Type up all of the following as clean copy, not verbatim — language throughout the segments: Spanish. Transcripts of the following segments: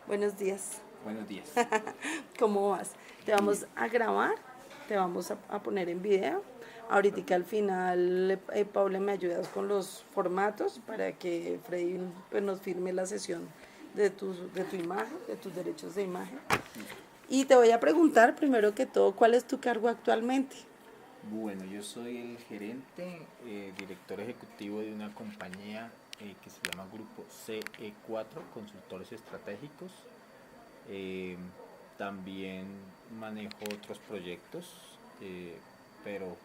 Buenos días. Buenos días. ¿Cómo vas? Te Bien. vamos a grabar, te vamos a poner en video. Ahorita al final, Paula, me ayudas con los formatos para que Freddy pues, nos firme la sesión de tu imagen, de tus derechos de imagen. Listo. Y te voy a preguntar, primero que todo, ¿cuál es tu cargo actualmente? Bueno, yo soy el gerente, director ejecutivo de una compañía que se llama Grupo CE4, Consultores Estratégicos. Eh, También manejo otros proyectos, pero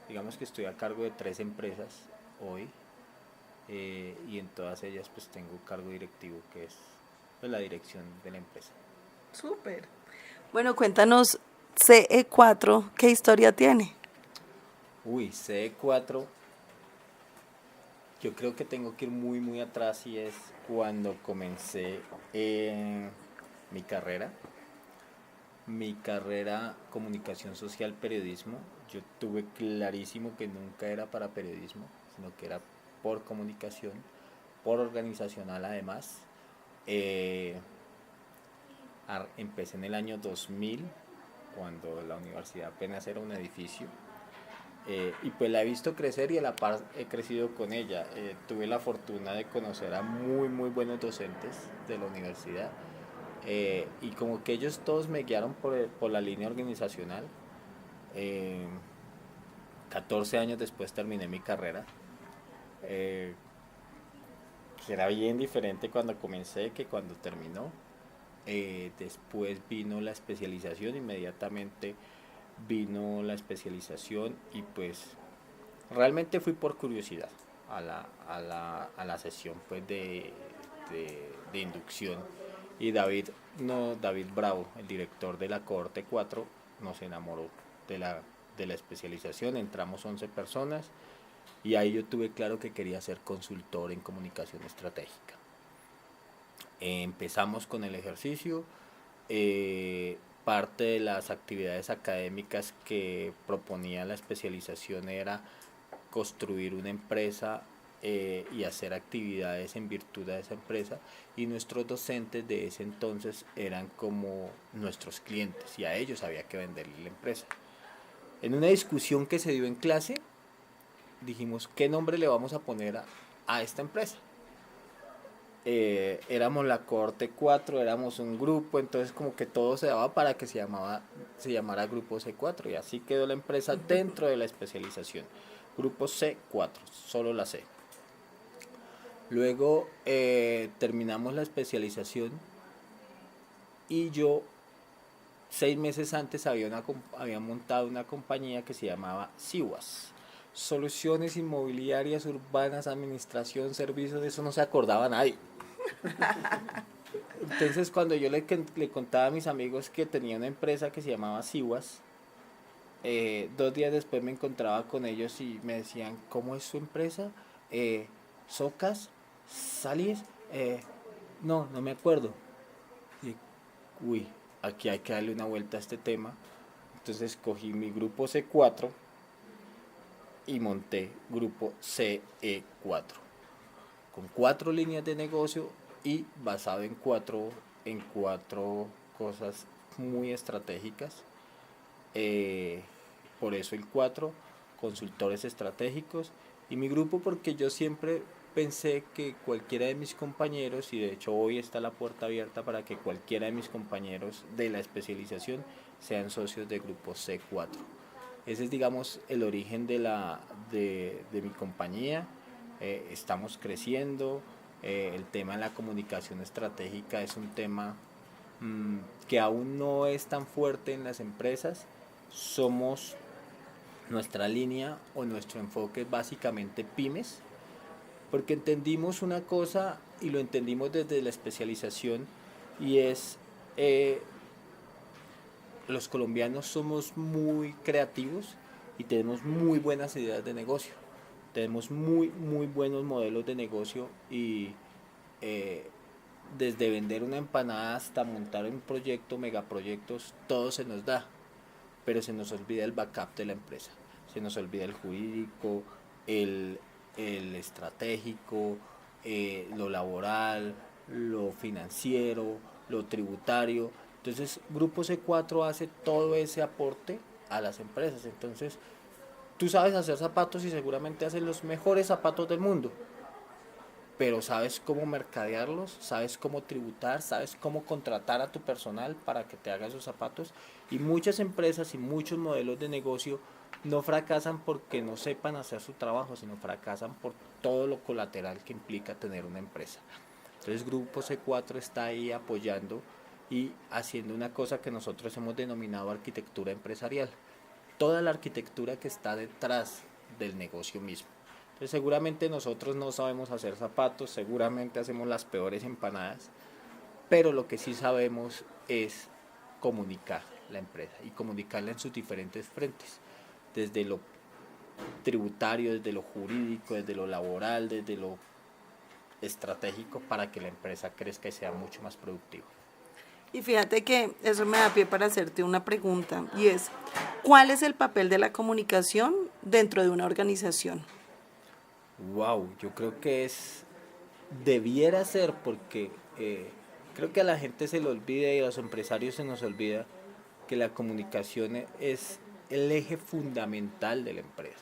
digamos que estoy a cargo de 3 empresas hoy, y en todas ellas pues tengo cargo directivo que es pues, la dirección de la empresa. Súper. Bueno, cuéntanos CE4, ¿qué historia tiene? Uy, CE4. Yo creo que tengo que ir muy muy atrás y es cuando comencé mi carrera. Mi carrera comunicación social periodismo. Yo tuve clarísimo que nunca era para periodismo, sino que era por comunicación, por organizacional además. Eh, Empecé en el año 2000, cuando la universidad apenas era un edificio. Y pues la he visto crecer y a la par he crecido con ella. Tuve la fortuna de conocer a muy muy buenos docentes de la universidad, y como que ellos todos me guiaron por la línea organizacional. Eh, 14 años después terminé mi carrera, eh, que era bien diferente cuando comencé que cuando terminó. Después vino la especialización, inmediatamente vino la especialización y pues realmente fui por curiosidad a la sesión pues de inducción, y David, no, David Bravo, el director de la cohorte 4, nos enamoró de la especialización. Entramos 11 personas y ahí yo tuve claro que quería ser consultor en comunicación estratégica. Empezamos con el ejercicio. Parte de las actividades académicas que proponía la especialización era construir una empresa, y hacer actividades en virtud de esa empresa, y nuestros docentes de ese entonces eran como nuestros clientes y a ellos había que venderle la empresa. En una discusión que se dio en clase dijimos, ¿qué nombre le vamos a poner a esta empresa? Éramos la cohorte 4, éramos un grupo, entonces como que todo se daba para que se llamara Grupo C4, y así quedó la empresa dentro de la especialización. Grupo C4, solo la C. Luego terminamos la especialización y yo 6 meses antes había montado una compañía que se llamaba SIWAS. Soluciones Inmobiliarias Urbanas, Administración, Servicios, de eso no se acordaba nadie. Entonces cuando yo le contaba a mis amigos que tenía una empresa que se llamaba SIWAS, 2 días después me encontraba con ellos y me decían, ¿cómo es su empresa? ¿Socas? ¿Salies? No, no me acuerdo. Y, uy, aquí hay que darle una vuelta a este tema. Entonces cogí mi grupo C4 y monté grupo CE4, con 4 líneas de negocio y basado en cuatro cosas muy estratégicas. Eh, por eso el 4, consultores estratégicos, y mi grupo porque yo siempre pensé que cualquiera de mis compañeros, y de hecho hoy está la puerta abierta para que cualquiera de mis compañeros de la especialización sean socios de grupo C4. Ese es, digamos, el origen de mi compañía. Estamos creciendo. El tema de la comunicación estratégica es un tema que aún no es tan fuerte en las empresas. Somos Nuestra línea o nuestro enfoque es básicamente pymes, porque entendimos una cosa y lo entendimos desde la especialización, y es, los colombianos somos muy creativos y tenemos muy buenas ideas de negocio. Tenemos muy, muy buenos modelos de negocio y, eh, desde vender una empanada hasta montar un proyecto, megaproyectos, todo se nos da, pero se nos olvida el backup de la empresa. Se nos olvida el jurídico, el, el estratégico, lo laboral, lo financiero, lo tributario. Entonces, Grupo C4 hace todo ese aporte a las empresas. Entonces, tú sabes hacer zapatos y seguramente haces los mejores zapatos del mundo, pero sabes cómo mercadearlos, sabes cómo tributar, sabes cómo contratar a tu personal para que te haga esos zapatos. Y muchas empresas y muchos modelos de negocio no fracasan porque no sepan hacer su trabajo, sino fracasan por todo lo colateral que implica tener una empresa. Entonces Grupo C4 está ahí apoyando y haciendo una cosa que nosotros hemos denominado arquitectura empresarial. Toda la arquitectura que está detrás del negocio mismo. Entonces seguramente nosotros no sabemos hacer zapatos, seguramente hacemos las peores empanadas, pero lo que sí sabemos es comunicar la empresa y comunicarla en sus diferentes frentes, desde lo tributario, desde lo jurídico, desde lo laboral, desde lo estratégico, para que la empresa crezca y sea mucho más productiva. Y fíjate que eso me da pie para hacerte una pregunta, y es, ¿cuál es el papel de la comunicación dentro de una organización? Wow, yo creo que debiera ser, porque creo que a la gente se le olvida y a los empresarios se nos olvida que la comunicación es el eje fundamental de la empresa.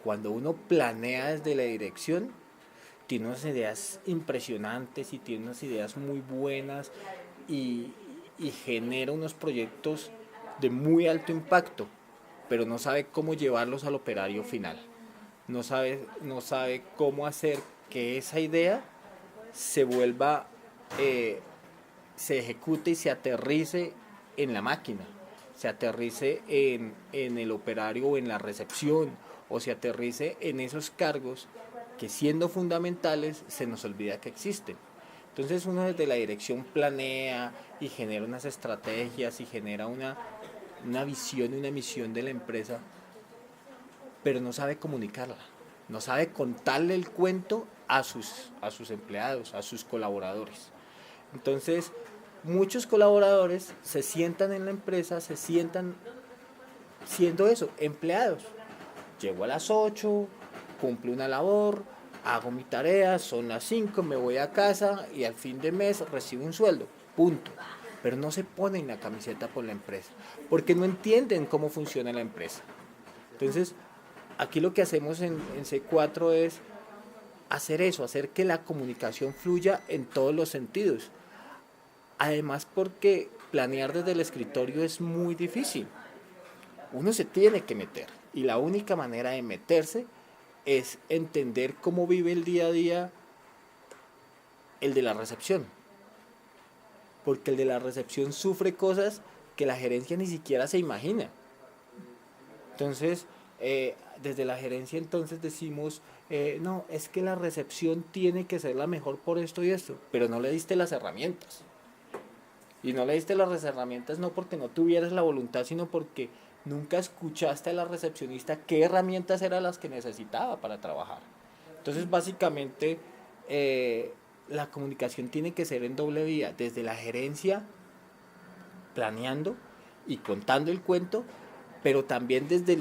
Cuando uno planea desde la dirección, tiene unas ideas impresionantes y tiene unas ideas muy buenas y, y genera unos proyectos de muy alto impacto, pero no sabe cómo llevarlos al operario final. No sabe cómo hacer que esa idea se vuelva, se ejecute y se aterrice en la máquina, se aterrice en el operario o en la recepción, o se aterrice en esos cargos que, siendo fundamentales, se nos olvida que existen. Entonces uno desde la dirección planea y genera unas estrategias y genera una visión y una misión de la empresa, pero no sabe comunicarla, no sabe contarle el cuento a sus empleados, a sus colaboradores. Entonces, muchos colaboradores se sientan en la empresa, se sientan siendo eso, empleados. Llego a las 8, cumplo una labor, hago mi tarea, son las 5, me voy a casa y al fin de mes recibo un sueldo, punto. Pero no se ponen la camiseta por la empresa, porque no entienden cómo funciona la empresa. Entonces, aquí lo que hacemos en C4 es hacer eso, hacer que la comunicación fluya en todos los sentidos. Además, porque planear desde el escritorio es muy difícil. Uno se tiene que meter, y la única manera de meterse es entender cómo vive el día a día el de la recepción. Porque el de la recepción sufre cosas que la gerencia ni siquiera se imagina. Entonces, desde la gerencia entonces decimos, no, es que la recepción tiene que ser la mejor por esto y esto, pero no le diste las herramientas. Y no le diste las herramientas no porque no tuvieras la voluntad, sino porque nunca escuchaste a la recepcionista qué herramientas eran las que necesitaba para trabajar. Entonces, básicamente, la comunicación tiene que ser en doble vía, desde la gerencia planeando y contando el cuento, pero también desde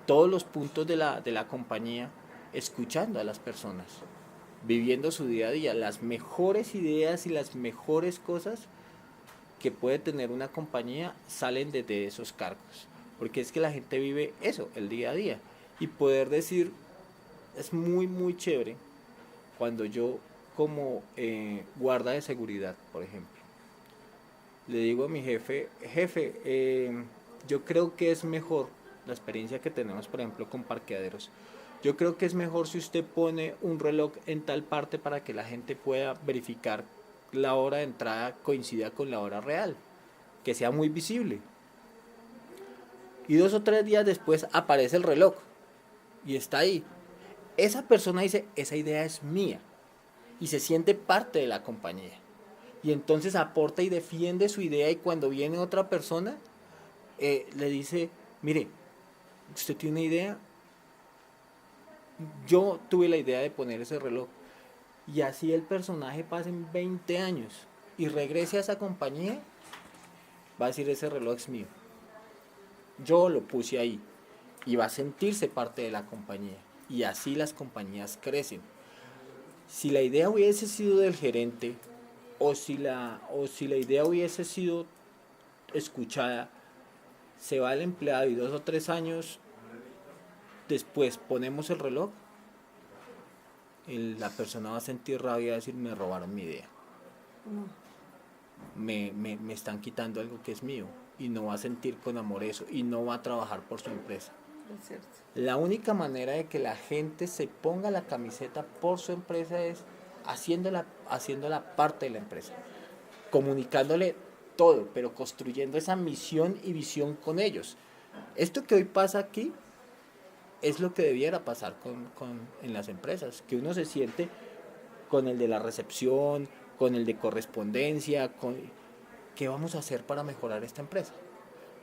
todos los puntos de la compañía, escuchando a las personas, viviendo su día a día. Las mejores ideas y las mejores cosas que puede tener una compañía salen desde esos cargos, porque es que la gente vive eso, el día a día. Y poder decir, es muy muy chévere cuando yo, como guarda de seguridad, por ejemplo, le digo a mi jefe, yo creo que es mejor la experiencia que tenemos, por ejemplo, con parqueaderos. Yo creo que es mejor si usted pone un reloj en tal parte para que la gente pueda verificar la hora de entrada coincida con la hora real, que sea muy visible. Y 2 o 3 días después aparece el reloj y está ahí. Esa persona dice, esa idea es mía, y se siente parte de la compañía. Y entonces aporta y defiende su idea, y cuando viene otra persona, le dice, mire, usted tiene una idea, yo tuve la idea de poner ese reloj. Y así el personaje pase 20 años y regrese a esa compañía, va a decir, ese reloj es mío, yo lo puse ahí, y va a sentirse parte de la compañía. Y así las compañías crecen. Si la idea hubiese sido del gerente, o si la idea hubiese sido escuchada, se va el empleado y 2 o 3 años después ponemos el reloj, la persona va a sentir rabia y va a decir, me robaron mi idea. Me están quitando algo que es mío, y no va a sentir con amor eso, y no va a trabajar por su empresa. Es cierto. La única manera de que la gente se ponga la camiseta por su empresa es haciéndola parte de la empresa, comunicándole todo, pero construyendo esa misión y visión con ellos. Esto que hoy pasa aquí es lo que debiera pasar en las empresas, que uno se siente con el de la recepción, con el de correspondencia, ¿qué vamos a hacer para mejorar esta empresa?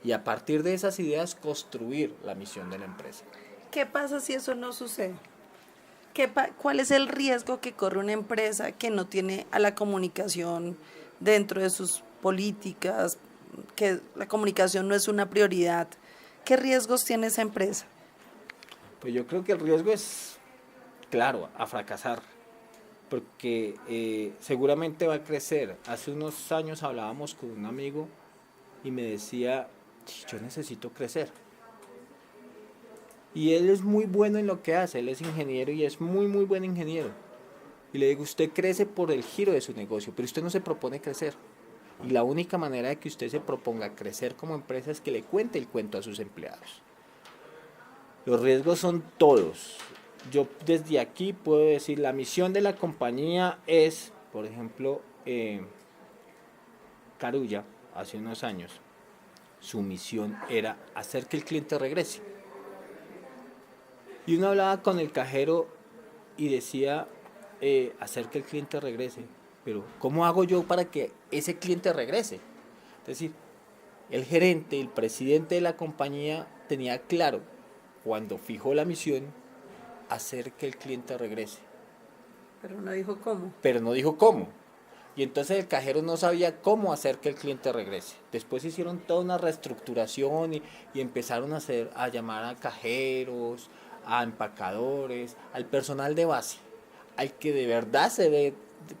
Y a partir de esas ideas construir la misión de la empresa. ¿Qué pasa si eso no sucede? ¿Cuál es el riesgo que corre una empresa que no tiene a la comunicación dentro de sus políticas, que la comunicación no es una prioridad? ¿Qué riesgos tiene esa empresa? Pues yo creo que el riesgo es, claro, a fracasar, porque seguramente va a crecer. Hace unos años hablábamos con un amigo y me decía, yo necesito crecer. Y él es muy bueno en lo que hace, él es ingeniero y es muy buen ingeniero. Y le digo, usted crece por el giro de su negocio, pero usted no se propone crecer. Y la única manera de que usted se proponga crecer como empresa es que le cuente el cuento a sus empleados. Los riesgos son todos. Yo desde aquí puedo decir, la misión de la compañía es, por ejemplo, Carulla, hace unos años, su misión era hacer que el cliente regrese. Y uno hablaba con el cajero y decía, hacer que el cliente regrese. Pero, ¿cómo hago yo para que ese cliente regrese? Es decir, el gerente, el presidente de la compañía tenía claro, cuando fijó la misión, hacer que el cliente regrese. Pero no dijo cómo. Pero no dijo cómo. Y entonces el cajero no sabía cómo hacer que el cliente regrese. Después hicieron toda una reestructuración y empezaron a llamar a cajeros, a empacadores, al personal de base, al que de verdad se ve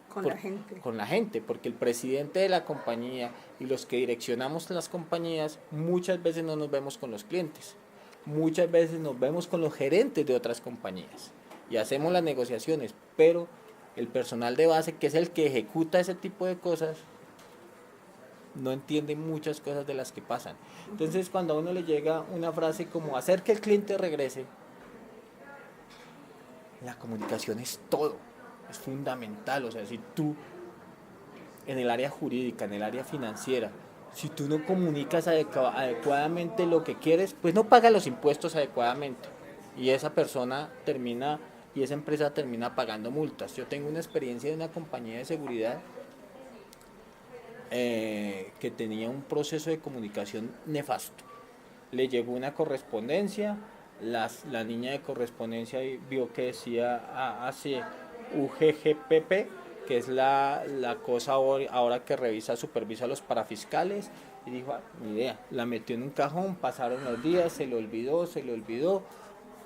con la gente, porque el presidente de la compañía y los que direccionamos las compañías muchas veces no nos vemos con los clientes, muchas veces nos vemos con los gerentes de otras compañías y hacemos las negociaciones, pero el personal de base, que es el que ejecuta ese tipo de cosas, no entiende muchas cosas de las que pasan. Entonces, cuando a uno le llega una frase como hacer que el cliente regrese, la comunicación es todo, es fundamental. O sea, si tú en el área jurídica, en el área financiera, si tú no comunicas adecuadamente lo que quieres, pues no pagas los impuestos adecuadamente y esa persona termina y esa empresa termina pagando multas. Yo tengo una experiencia de una compañía de seguridad que tenía un proceso de comunicación nefasto. Le llegó una correspondencia, la niña de correspondencia vio que decía hace UGGPP, que es la cosa ahora que revisa, supervisa a los parafiscales, y dijo, ni idea, la metió en un cajón, pasaron los días, se le olvidó,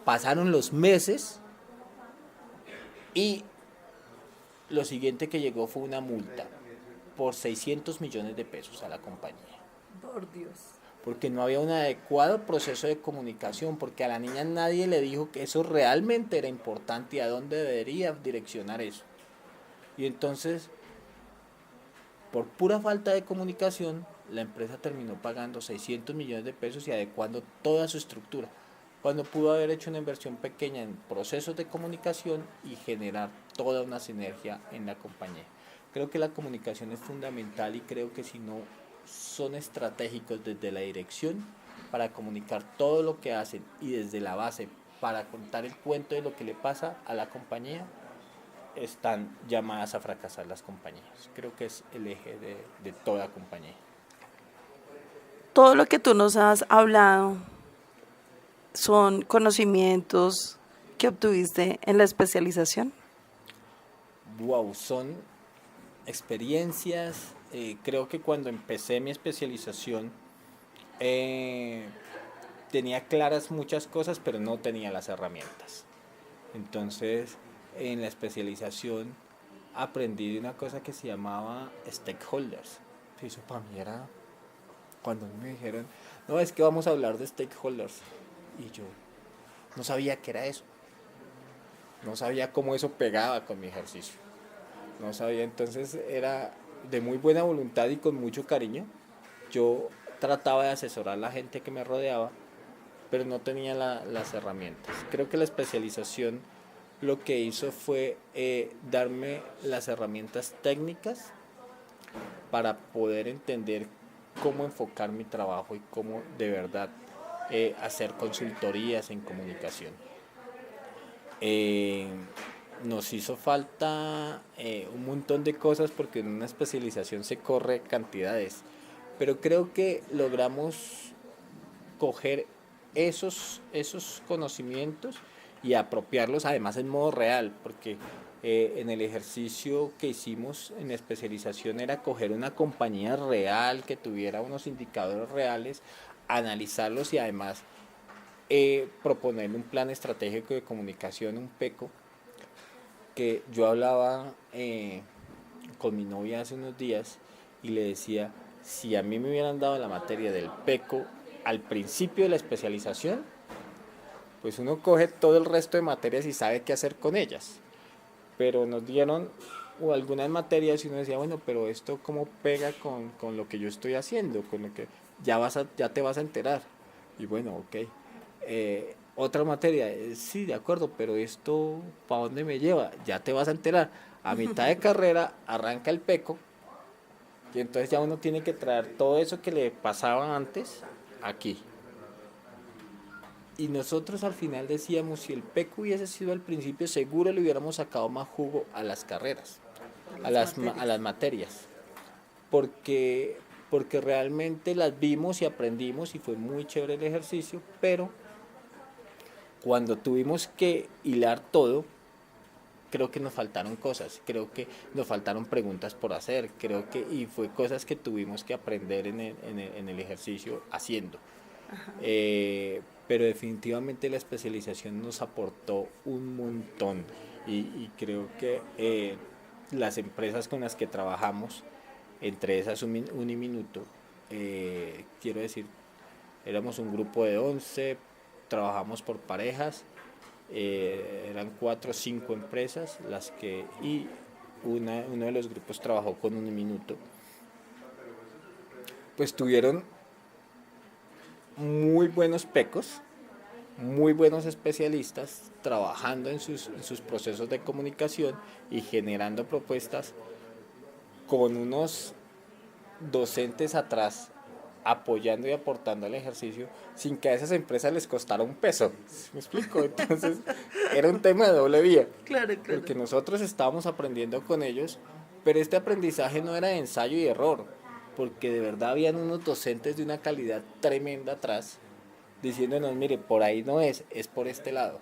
pasaron los meses, y lo siguiente que llegó fue una multa por 600 millones de pesos a la compañía. Por Dios. Porque no había un adecuado proceso de comunicación, porque a la niña nadie le dijo que eso realmente era importante y a dónde debería direccionar eso. Y entonces, por pura falta de comunicación, la empresa terminó pagando 600 millones de pesos y adecuando toda su estructura, cuando pudo haber hecho una inversión pequeña en procesos de comunicación y generar toda una sinergia en la compañía. Creo que la comunicación es fundamental y creo que si no son estratégicos desde la dirección para comunicar todo lo que hacen y desde la base para contar el cuento de lo que le pasa a la compañía, están llamadas a fracasar las compañías. Creo que es el eje de toda compañía. Todo lo que tú nos has hablado son conocimientos que obtuviste en la especialización. Wow, son experiencias. Creo que cuando empecé mi especialización tenía claras muchas cosas, pero no tenía las herramientas. Entonces, en la especialización aprendí de una cosa que se llamaba stakeholders. Eso para mí era, cuando me dijeron, no, es que vamos a hablar de stakeholders. Y yo no sabía qué era eso. No sabía cómo eso pegaba con mi ejercicio. No sabía, entonces era de muy buena voluntad y con mucho cariño. Yo trataba de asesorar a la gente que me rodeaba, pero no tenía las herramientas. Creo que la especialización lo que hizo fue darme las herramientas técnicas para poder entender cómo enfocar mi trabajo y cómo de verdad hacer consultorías en comunicación. Eh, Nos hizo falta un montón de cosas porque en una especialización se corre cantidades, pero creo que logramos coger esos conocimientos y apropiarlos además en modo real, porque en el ejercicio que hicimos en especialización era coger una compañía real que tuviera unos indicadores reales, analizarlos y además proponer un plan estratégico de comunicación, un PECO, que yo hablaba con mi novia hace unos días y le decía, si a mí me hubieran dado la materia del PECO al principio de la especialización, pues uno coge todo el resto de materias y sabe qué hacer con ellas. Pero nos dieron algunas materias y uno decía, bueno, pero esto cómo pega con lo que yo estoy haciendo, con lo que ya te vas a enterar. Y bueno, ok. Otra materia, sí, de acuerdo, pero esto, ¿para dónde me lleva? Ya te vas a enterar. A mitad de carrera arranca el PECO y entonces ya uno tiene que traer todo eso que le pasaba antes aquí. Y nosotros al final decíamos, si el PECO hubiese sido al principio, seguro le hubiéramos sacado más jugo a las carreras, a las materias. Porque, porque realmente las vimos y aprendimos y fue muy chévere el ejercicio, pero cuando tuvimos que hilar todo, creo que nos faltaron cosas, creo que nos faltaron preguntas por hacer, y fue cosas que tuvimos que aprender en el ejercicio haciendo. Pero definitivamente la especialización nos aportó un montón y creo que las empresas con las que trabajamos, entre esas Uniminuto, quiero decir, éramos un grupo de 11, trabajamos por parejas, eran 4 o 5 empresas y uno de los grupos trabajó con Uniminuto, pues tuvieron muy buenos pecos, muy buenos especialistas trabajando en sus procesos de comunicación y generando propuestas con unos docentes atrás apoyando y aportando al ejercicio sin que a esas empresas les costara un peso. ¿Me explico? Entonces era un tema de doble vía. Claro, claro. Porque nosotros estábamos aprendiendo con ellos, pero este aprendizaje no era de ensayo y error, porque de verdad habían unos docentes de una calidad tremenda atrás diciéndonos, mire, por ahí no es por este lado.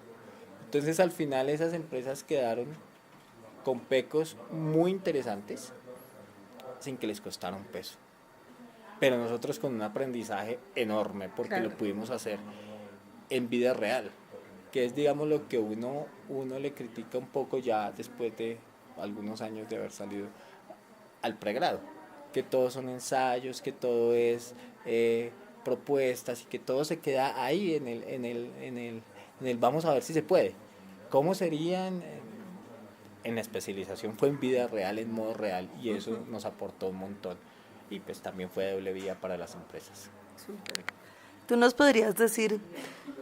Entonces al final esas empresas quedaron con pecos muy interesantes sin que les costara un peso. Pero nosotros con un aprendizaje enorme porque claro, lo pudimos hacer en vida real, que es digamos lo que uno le critica un poco ya después de algunos años de haber salido al pregrado, que todos son ensayos, que todo es propuestas y que todo se queda ahí en el vamos a ver si se puede. ¿Cómo serían? En la especialización fue en vida real, en modo real, y eso nos aportó un montón. Y pues también fue de doble vía para las empresas. Súper. ¿Tú nos podrías decir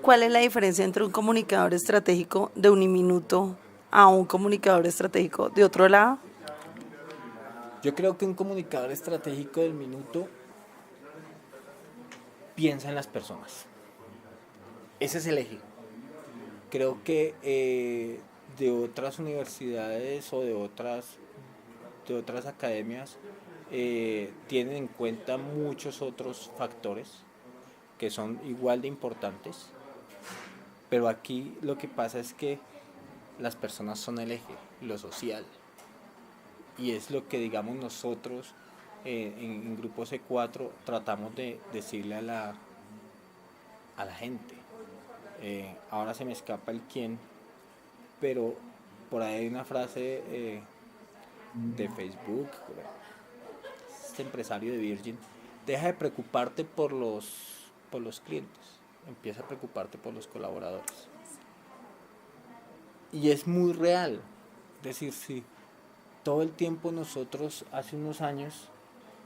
cuál es la diferencia entre un comunicador estratégico de Uniminuto a un comunicador estratégico de otro lado? Yo creo que un comunicador estratégico del Minuto piensa en las personas. Ese es el eje. Creo que de otras universidades o de otras academias tienen en cuenta muchos otros factores que son igual de importantes, pero aquí lo que pasa es que las personas son el eje, lo social, y es lo que digamos nosotros en Grupo C4 tratamos de decirle a la gente. Ahora se me escapa el quién, pero por ahí hay una frase de Facebook, este empresario de Virgin, deja de preocuparte por los clientes, empieza a preocuparte por los colaboradores. Y es muy real, es decir, sí, todo el tiempo nosotros hace unos años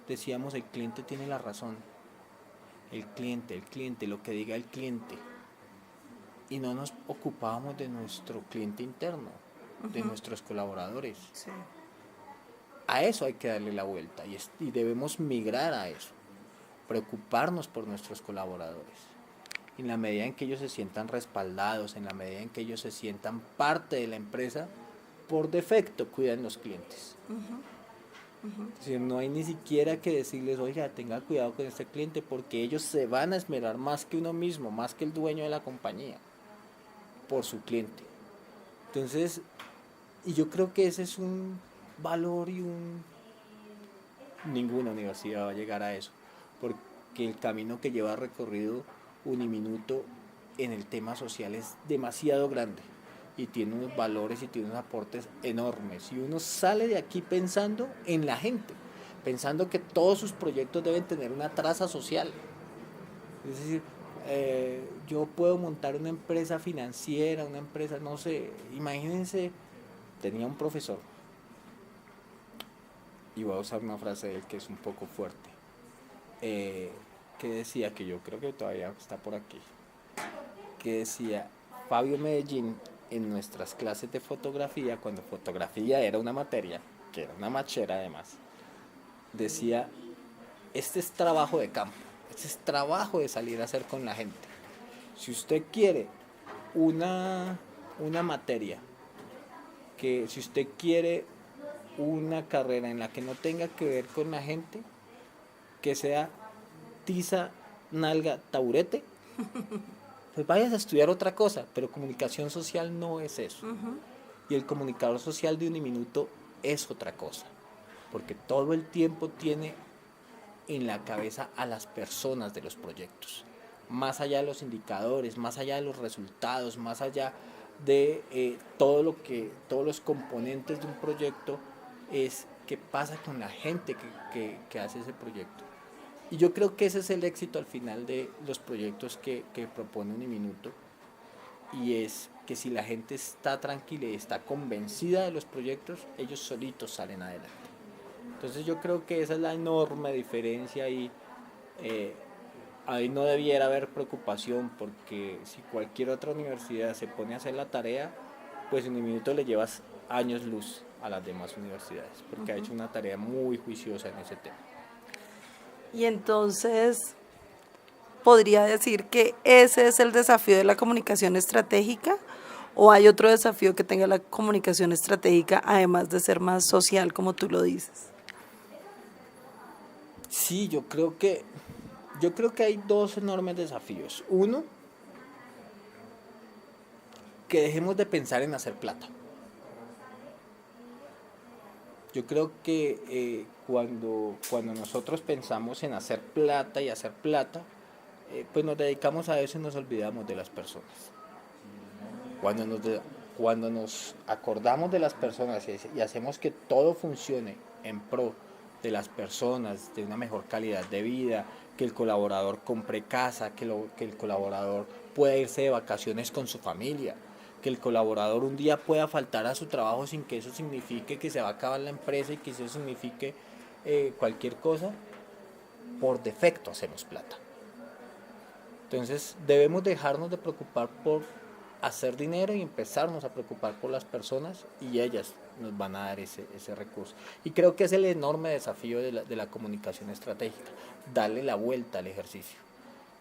decíamos el cliente tiene la razón, el cliente, lo que diga el cliente, y no nos ocupábamos de nuestro cliente interno, de nuestros colaboradores. Sí. A eso hay que darle la vuelta y debemos migrar a eso, preocuparnos por nuestros colaboradores. En la medida en que ellos se sientan respaldados, en la medida en que ellos se sientan parte de la empresa, por defecto cuidan los clientes. Es decir, no hay ni siquiera que decirles, oiga, tenga cuidado con este cliente, porque ellos se van a esmerar más que uno mismo, más que el dueño de la compañía, por su cliente. Entonces, y yo creo que ese es un valor ninguna universidad va a llegar a eso, porque el camino que lleva recorrido Uniminuto en el tema social es demasiado grande y tiene unos valores y tiene unos aportes enormes, y uno sale de aquí pensando en la gente, pensando que todos sus proyectos deben tener una traza social. Es decir, yo puedo montar una empresa financiera, una empresa, no sé, imagínense, tenía un profesor, y voy a usar una frase de él que es un poco fuerte, que decía, que yo creo que todavía está por aquí, que decía, Fabio Medellín, en nuestras clases de fotografía, cuando fotografía era una materia, que era una machera además, decía, este es trabajo de campo, este es trabajo de salir a hacer con la gente. Si usted quiere una materia, que si usted quiere una carrera en la que no tenga que ver con la gente, que sea tiza, nalga, taburete, pues vayas a estudiar otra cosa, pero comunicación social no es eso. Y el comunicador social de Uniminuto es otra cosa, porque todo el tiempo tiene en la cabeza a las personas de los proyectos, más allá de los indicadores, más allá de los resultados, más allá de todos los componentes de un proyecto, es qué pasa con la gente que hace ese proyecto. Y yo creo que ese es el éxito al final de los proyectos que propone Uniminuto, y es que si la gente está tranquila y está convencida de los proyectos, ellos solitos salen adelante. Entonces yo creo que esa es la enorme diferencia, y ahí no debiera haber preocupación, porque si cualquier otra universidad se pone a hacer la tarea, pues en un minuto le llevas años luz a las demás universidades, porque ha hecho una tarea muy juiciosa en ese tema. Y entonces, ¿podría decir que ese es el desafío de la comunicación estratégica? ¿O hay otro desafío que tenga la comunicación estratégica, además de ser más social, como tú lo dices? Sí, yo creo que hay dos enormes desafíos. Uno, que dejemos de pensar en hacer plata. Yo creo que cuando nosotros pensamos en hacer plata y hacer plata, pues nos dedicamos a eso y nos olvidamos de las personas. Cuando nos acordamos de las personas y hacemos que todo funcione en pro de las personas, de una mejor calidad de vida, que el colaborador compre casa, que el colaborador pueda irse de vacaciones con su familia, que el colaborador un día pueda faltar a su trabajo sin que eso signifique que se va a acabar la empresa y que eso signifique cualquier cosa, por defecto hacemos plata. Entonces debemos dejarnos de preocupar por hacer dinero y empezarnos a preocupar por las personas, y ellas nos van a dar ese recurso. Y creo que es el enorme desafío de la comunicación estratégica, darle la vuelta al ejercicio,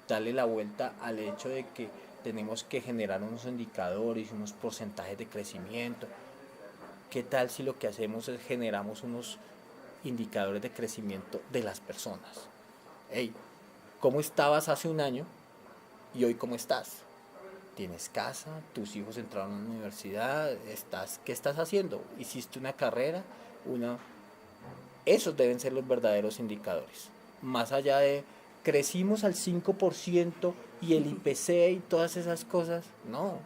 darle la vuelta al hecho de que tenemos que generar unos indicadores, unos porcentajes de crecimiento. ¿Qué tal si lo que hacemos es generamos unos indicadores de crecimiento de las personas? Hey, ¿cómo estabas hace un año y hoy cómo estás? ¿Tienes casa? ¿Tus hijos entraron a la universidad? ¿Qué estás haciendo? ¿Hiciste una carrera? Esos deben ser los verdaderos indicadores. Más allá de crecimos al 5% y el IPC y todas esas cosas, no.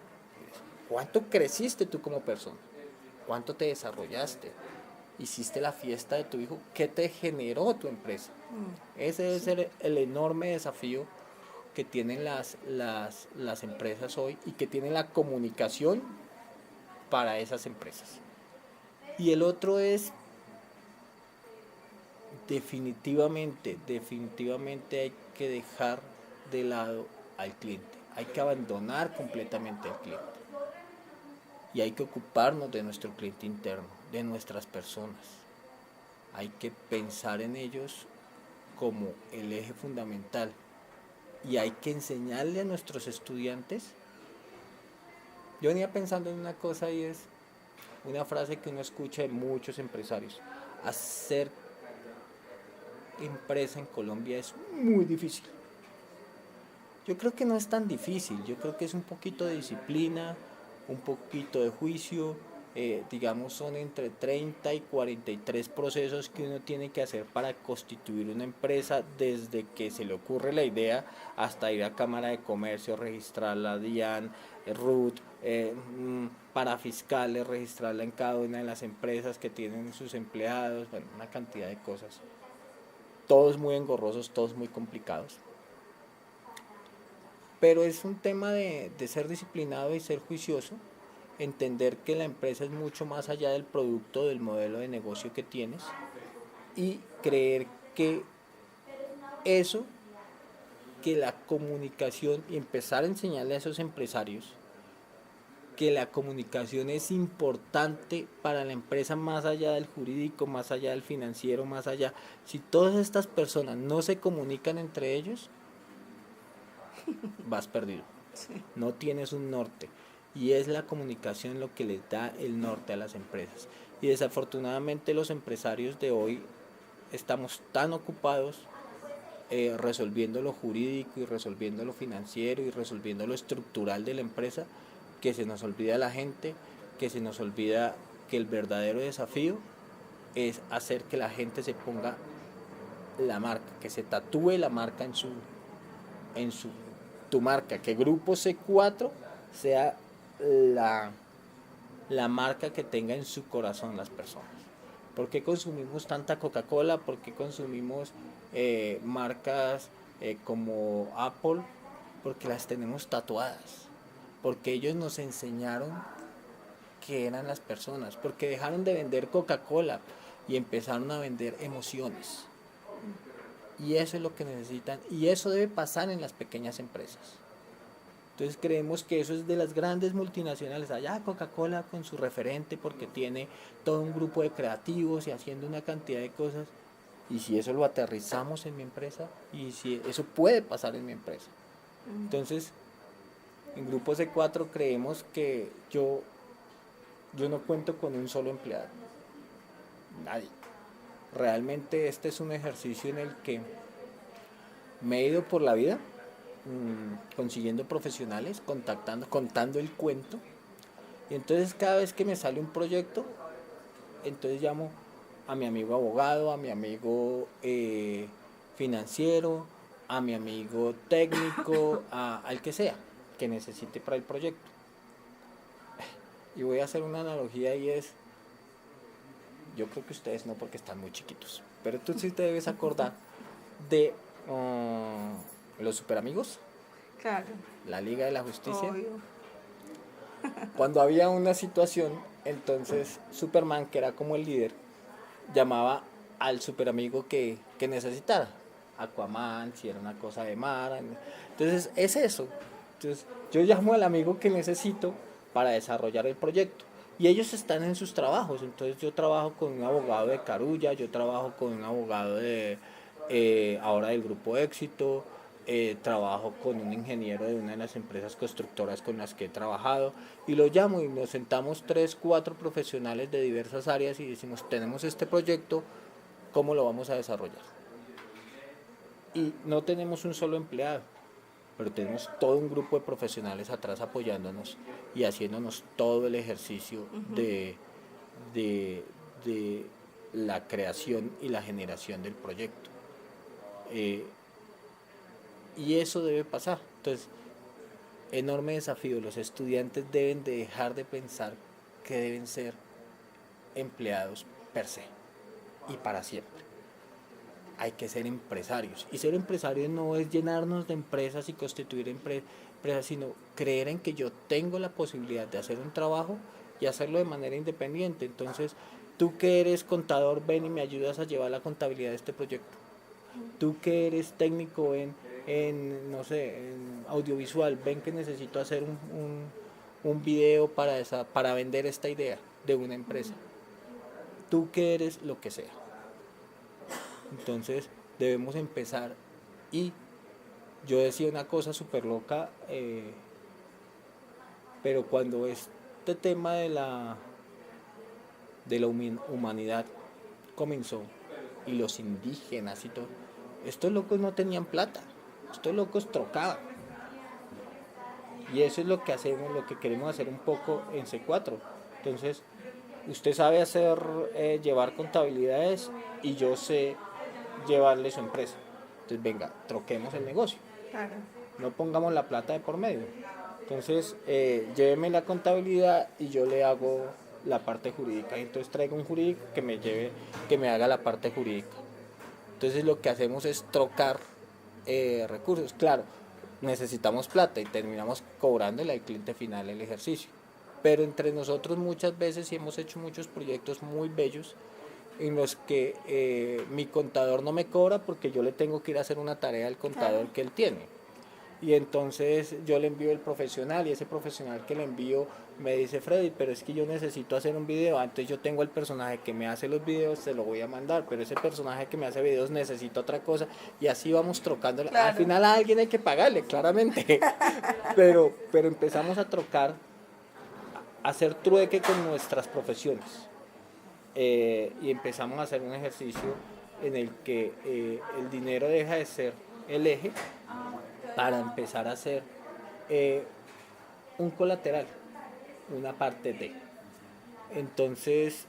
¿Cuánto creciste tú como persona? ¿Cuánto te desarrollaste? hiciste la fiesta de tu hijo, ¿qué te generó tu empresa? Ese debe Sí. ser el enorme desafío que tienen las empresas hoy y que tienen la comunicación para esas empresas. Y el otro es definitivamente hay que dejar de lado al cliente. Hay que abandonar completamente al cliente. Y hay que ocuparnos de nuestro cliente interno, de nuestras personas. Hay que pensar en ellos como el eje fundamental. Y hay que enseñarle a nuestros estudiantes. Yo venía pensando en una cosa y es una frase que uno escucha de muchos empresarios. Hacer empresa en Colombia es muy difícil. Yo creo que no es tan difícil, yo creo que es un poquito de disciplina, un poquito de juicio, digamos son entre 30 y 43 procesos que uno tiene que hacer para constituir una empresa desde que se le ocurre la idea hasta ir a Cámara de Comercio, registrar la DIAN, RUT, para fiscales, registrarla en cada una de las empresas que tienen sus empleados, bueno, una cantidad de cosas. Todos muy engorrosos, todos muy complicados. Pero es un tema de ser disciplinado y ser juicioso, entender que la empresa es mucho más allá del producto, del modelo de negocio que tienes y creer que eso, que la comunicación y empezar a enseñarle a esos empresarios que la comunicación es importante para la empresa más allá del jurídico, más allá del financiero, más allá. Si todas estas personas no se comunican entre ellos, vas perdido. Sí. No tienes un norte. Y es la comunicación lo que les da el norte a las empresas. Y desafortunadamente los empresarios de hoy estamos tan ocupados resolviendo lo jurídico y resolviendo lo financiero y resolviendo lo estructural de la empresa, que se nos olvida la gente, que se nos olvida que el verdadero desafío es hacer que la gente se ponga la marca, que se tatúe la marca en su tu marca, que Grupo C4 sea la marca que tenga en su corazón las personas. ¿Por qué consumimos tanta Coca-Cola? ¿Por qué consumimos marcas como Apple? Porque las tenemos tatuadas. Porque ellos nos enseñaron que eran las personas. Porque dejaron de vender Coca-Cola y empezaron a vender emociones. Y eso es lo que necesitan. Y eso debe pasar en las pequeñas empresas. Entonces creemos que eso es de las grandes multinacionales. Allá Coca-Cola con su referente porque tiene todo un grupo de creativos y haciendo una cantidad de cosas. Y si eso lo aterrizamos en mi empresa, y si eso puede pasar en mi empresa. Entonces, en Grupo C4 creemos que yo no cuento con un solo empleado. Nadie. Realmente este es un ejercicio en el que me he ido por la vida consiguiendo profesionales, contando el cuento. Y entonces cada vez que me sale un proyecto, entonces llamo a mi amigo abogado, a mi amigo financiero, a mi amigo técnico, al que sea que necesite para el proyecto. Y voy a hacer una analogía y es, yo creo que ustedes no porque están muy chiquitos, pero tú sí te debes acordar de los superamigos, Claro, la Liga de la Justicia. obvio. Cuando había una situación, entonces Superman, que era como el líder, llamaba al superamigo que necesitara. Aquaman, si era una cosa de mar. Entonces es eso. Entonces yo llamo al amigo que necesito para desarrollar el proyecto. Y ellos están en sus trabajos. Entonces yo trabajo con un abogado de Carulla, yo trabajo con un abogado de ahora del Grupo Éxito, trabajo con un ingeniero de una de las empresas constructoras con las que he trabajado y lo llamo y nos sentamos 3, 4 profesionales de diversas áreas y decimos, tenemos este proyecto, ¿cómo lo vamos a desarrollar? Y no tenemos un solo empleado, pero tenemos todo un grupo de profesionales atrás apoyándonos y haciéndonos todo el ejercicio de la creación y la generación del proyecto. Y eso debe pasar. Entonces, enorme desafío. Los estudiantes deben de dejar de pensar que deben ser empleados per se y para siempre. Hay que ser empresarios. Y ser empresarios no es llenarnos de empresas y constituir empresas, sino creer en que yo tengo la posibilidad de hacer un trabajo y hacerlo de manera independiente. Entonces, tú que eres contador, ven y me ayudas a llevar la contabilidad de este proyecto. Tú que eres técnico no sé, en audiovisual, ven que necesito hacer un video para vender esta idea de una empresa. Tú que eres lo que sea. Entonces debemos empezar. Y yo decía una cosa súper loca, pero cuando este tema de la humanidad comenzó, y los indígenas y todo, estos locos no tenían plata, estos locos trocaban. Y eso es lo que hacemos, lo que queremos hacer un poco en C4. Entonces, usted sabe llevar contabilidades y yo sé llevarle su empresa. Entonces, venga, troquemos el negocio. Claro. No pongamos la plata de por medio. Entonces, lléveme la contabilidad y yo le hago la parte jurídica. Entonces traigo un jurídico que me haga la parte jurídica. Entonces lo que hacemos es trocar recursos. Claro, necesitamos plata y terminamos cobrándole al cliente final el ejercicio. Pero entre nosotros muchas veces sí hemos hecho muchos proyectos muy bellos en los que mi contador no me cobra porque yo le tengo que ir a hacer una tarea al contador que él tiene. Y entonces yo le envío el profesional y ese profesional que le envío me dice: Freddy, pero es que yo necesito hacer un video. Entonces yo tengo el personaje que me hace los videos, se lo voy a mandar, pero ese personaje que me hace videos necesita otra cosa, y así vamos trocando. Claro. Al final a alguien hay que pagarle, claramente. pero empezamos a trocar, a hacer trueque con nuestras profesiones. Y empezamos a hacer un ejercicio en el que el dinero deja de ser el eje para empezar a hacer un colateral, una parte de. Entonces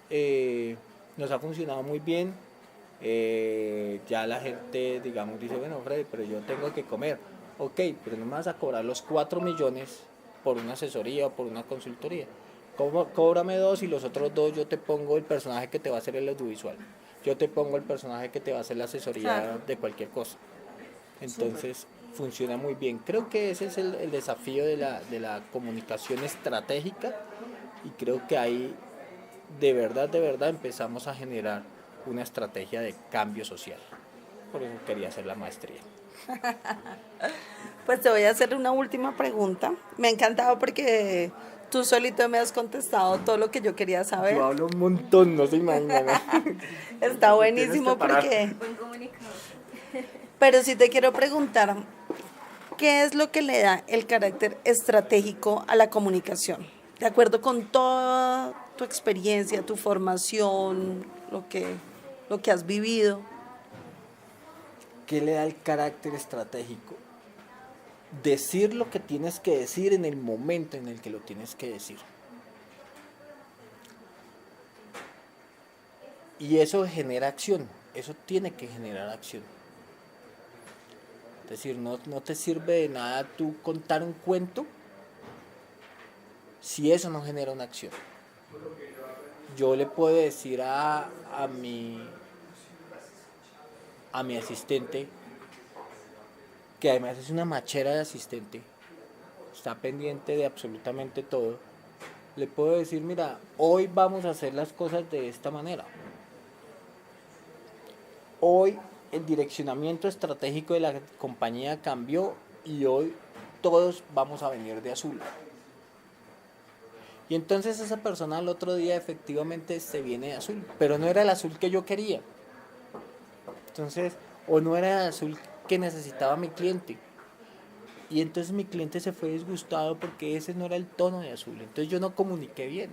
nos ha funcionado muy bien. Ya la gente, digamos, dice: bueno, Freddy, pero yo tengo que comer. Ok, pero no me vas a cobrar los 4 millones por una asesoría o por una consultoría. Cóbrame 2 y los otros 2 yo te pongo el personaje que te va a hacer el audiovisual. Yo te pongo el personaje que te va a hacer la asesoría de cualquier cosa. Entonces funciona muy bien. Creo que ese es el desafío de la comunicación estratégica, y creo que ahí de verdad empezamos a generar una estrategia de cambio social. Por eso quería hacer la maestría. Pues te voy a hacer una última pregunta. Me ha encantado porque tú solito me has contestado todo lo que yo quería saber. Yo hablo un montón, no se imaginan. Está buenísimo porque... Buen comunicador. Pero sí te quiero preguntar, ¿qué es lo que le da el carácter estratégico a la comunicación? De acuerdo con toda tu experiencia, tu formación, lo que has vivido. ¿Qué le da el carácter estratégico? Decir lo que tienes que decir en el momento en el que lo tienes que decir. Y eso genera acción, eso tiene que generar acción. Es decir, no te sirve de nada tú contar un cuento si eso no genera una acción. Yo le puedo decir a mi asistente, que además es una machera de asistente, está pendiente de absolutamente todo. Le puedo decir: mira, hoy vamos a hacer las cosas de esta manera. Hoy el direccionamiento estratégico de la compañía cambió y hoy todos vamos a venir de azul. Y entonces esa persona al otro día efectivamente se viene de azul, pero no era el azul que yo quería. Entonces, o no era el azul que necesitaba mi cliente. Y entonces mi cliente se fue disgustado porque ese no era el tono de azul. Entonces yo no comuniqué bien.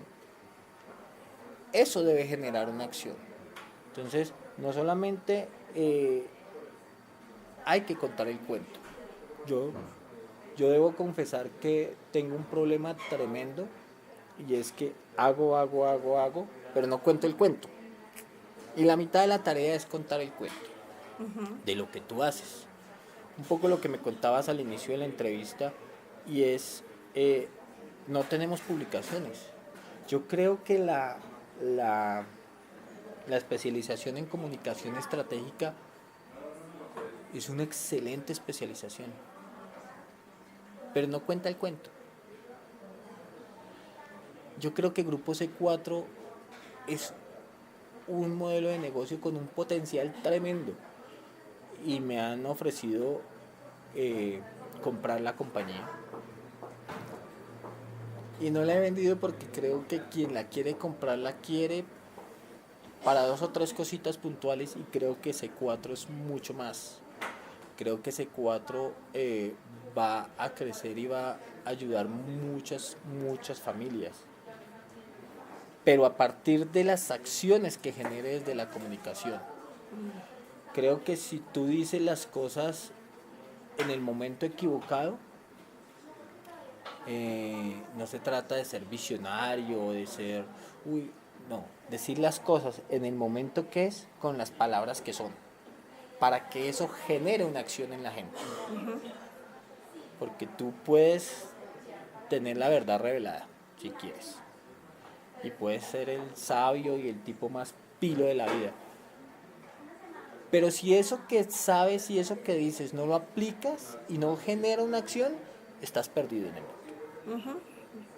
Eso debe generar una acción. Entonces, no solamente hay que contar el cuento. Yo debo confesar que tengo un problema tremendo, y es que hago, pero no cuento el cuento. Y la mitad de la tarea es contar el cuento de lo que tú haces. Un poco lo que me contabas al inicio de la entrevista, y es, no tenemos publicaciones. Yo creo que la La especialización en comunicación estratégica es una excelente especialización, pero no cuenta el cuento. Yo creo que Grupo C4 es un modelo de negocio con un potencial tremendo y me han ofrecido comprar la compañía y no la he vendido porque creo que quien la quiere comprar la quiere para 2 o 3 cositas puntuales y creo que C4 es mucho más. Creo que C4 va a crecer y va a ayudar muchas familias, pero a partir de las acciones que genere desde la comunicación. Creo que si tú dices las cosas en el momento equivocado, no se trata de ser visionario, de ser, no, decir las cosas en el momento que es, con las palabras que son, para que eso genere una acción en la gente. Porque tú puedes tener la verdad revelada, si quieres, y puedes ser el sabio y el tipo más pilo de la vida, pero si eso que sabes y eso que dices no lo aplicas y no genera una acción, estás perdido en el mundo.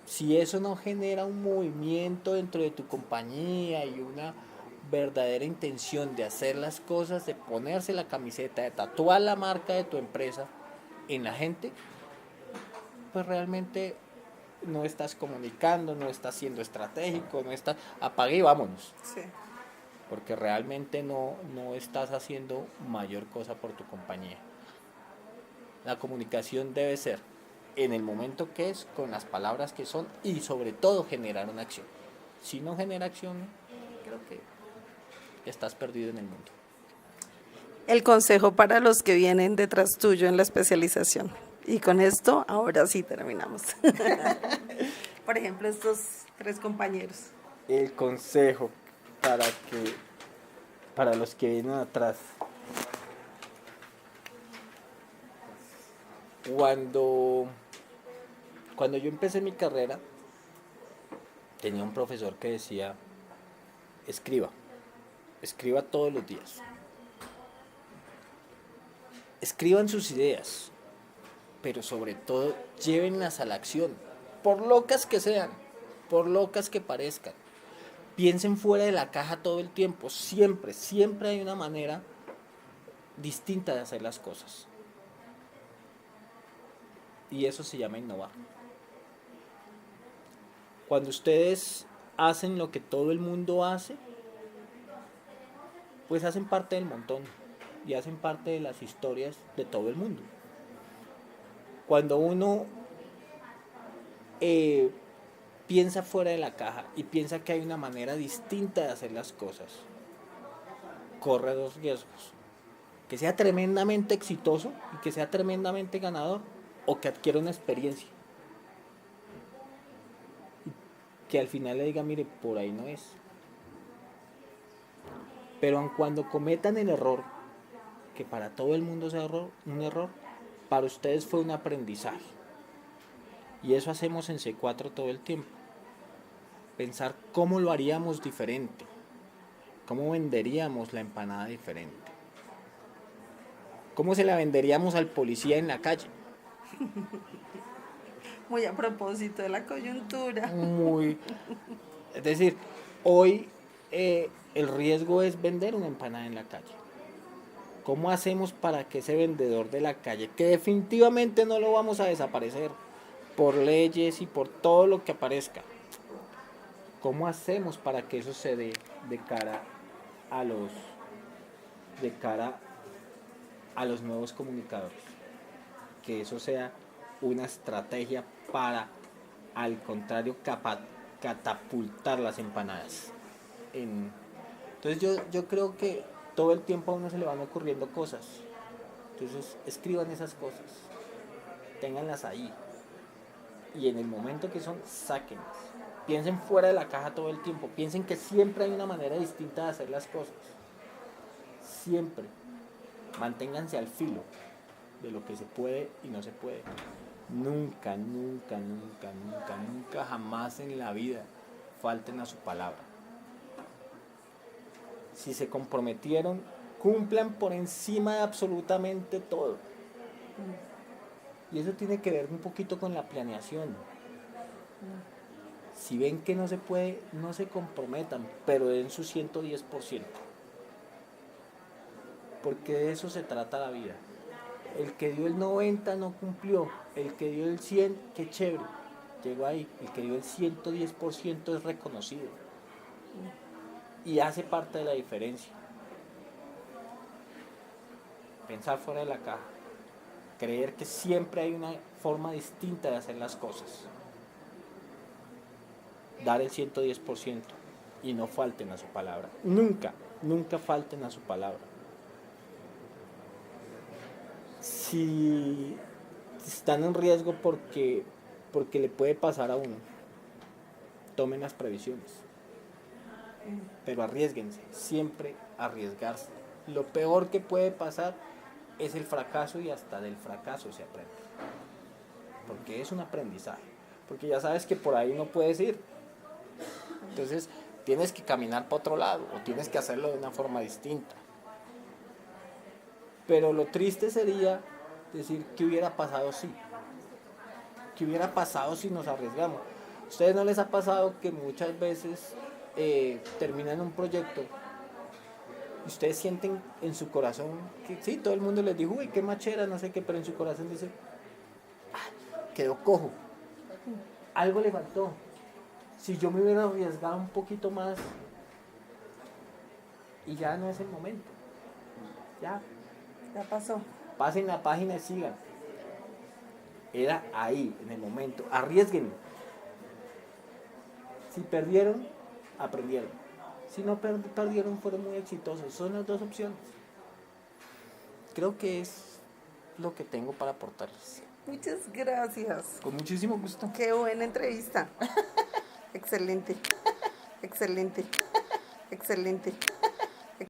Si eso no genera un movimiento dentro de tu compañía y una verdadera intención de hacer las cosas, de ponerse la camiseta, de tatuar la marca de tu empresa en la gente, pues realmente no estás comunicando, no estás siendo estratégico, no estás, apague y vámonos. Sí. Porque realmente no estás haciendo mayor cosa por tu compañía. La comunicación debe ser en el momento que es, con las palabras que son y sobre todo generar una acción. Si no genera acción, creo que estás perdido en el mundo. El consejo para los que vienen detrás tuyo en la especialización. Y con esto, ahora sí terminamos. Por ejemplo, estos 3 compañeros. El consejo para los que vienen atrás. Cuando yo empecé mi carrera, tenía un profesor que decía, escriba todos los días. Escriban sus ideas, pero sobre todo llévenlas a la acción, por locas que sean, por locas que parezcan. Piensen fuera de la caja todo el tiempo, siempre hay una manera distinta de hacer las cosas. Y eso se llama innovar. Cuando ustedes hacen lo que todo el mundo hace, pues hacen parte del montón y hacen parte de las historias de todo el mundo. Cuando uno piensa fuera de la caja y piensa que hay una manera distinta de hacer las cosas, corre 2 riesgos: que sea tremendamente exitoso y que sea tremendamente ganador, o que adquiera una experiencia que al final le diga, mire, por ahí no es. Pero aun cuando cometan el error, que para todo el mundo sea un error, para ustedes fue un aprendizaje. Y eso hacemos en C4 todo el tiempo. Pensar cómo lo haríamos diferente, cómo venderíamos la empanada diferente, cómo se la venderíamos al policía en la calle. Muy a propósito de la coyuntura. Es decir, hoy el riesgo es vender una empanada en la calle. ¿Cómo hacemos para que ese vendedor de la calle, que definitivamente no lo vamos a desaparecer por leyes y por todo lo que aparezca, cómo hacemos para que eso se dé de cara a los nuevos comunicadores? Que eso sea una estrategia para, al contrario, catapultar las empanadas. Entonces yo creo que todo el tiempo a uno se le van ocurriendo cosas. Entonces escriban esas cosas, ténganlas ahí, y en el momento que son, sáquenlas. Piensen fuera de la caja todo el tiempo, piensen que siempre hay una manera distinta de hacer las cosas. Siempre manténganse al filo de lo que se puede y no se puede. Nunca jamás en la vida falten a su palabra. Si se comprometieron, cumplan por encima de absolutamente todo. Y eso tiene que ver un poquito con la planeación. Si ven que no se puede, no se comprometan, pero den su 110%. Porque de eso se trata la vida. El que dio el 90 no cumplió, el que dio el 100, qué chévere, llegó ahí. El que dio el 110% es reconocido y hace parte de la diferencia. Pensar fuera de la caja, creer que siempre hay una forma distinta de hacer las cosas, dar el 110% y no falten a su palabra. Nunca falten a su palabra. Si están en riesgo porque le puede pasar a uno, tomen las previsiones, pero arriesguense, siempre arriesgarse. Lo peor que puede pasar es el fracaso, y hasta del fracaso se aprende, porque es un aprendizaje, porque ya sabes que por ahí no puedes ir, entonces tienes que caminar para otro lado o tienes que hacerlo de una forma distinta. Pero lo triste sería decir qué hubiera pasado si. ¿Qué hubiera pasado si nos arriesgamos? ¿A ustedes no les ha pasado que muchas veces terminan un proyecto y ustedes sienten en su corazón que sí, todo el mundo les dijo, uy, qué machera, no sé qué, pero en su corazón dice, quedó cojo, algo le faltó? Si yo me hubiera arriesgado un poquito más, y ya no es el momento, ya pasó. Pasen la página y sigan. Era ahí, en el momento. Arriesguen. Si perdieron, aprendieron. Si no perdieron, fueron muy exitosos. Son las dos opciones. Creo que es lo que tengo para aportarles. Muchas gracias. Con muchísimo gusto. Qué buena entrevista. Excelente. Excelente. Excelente.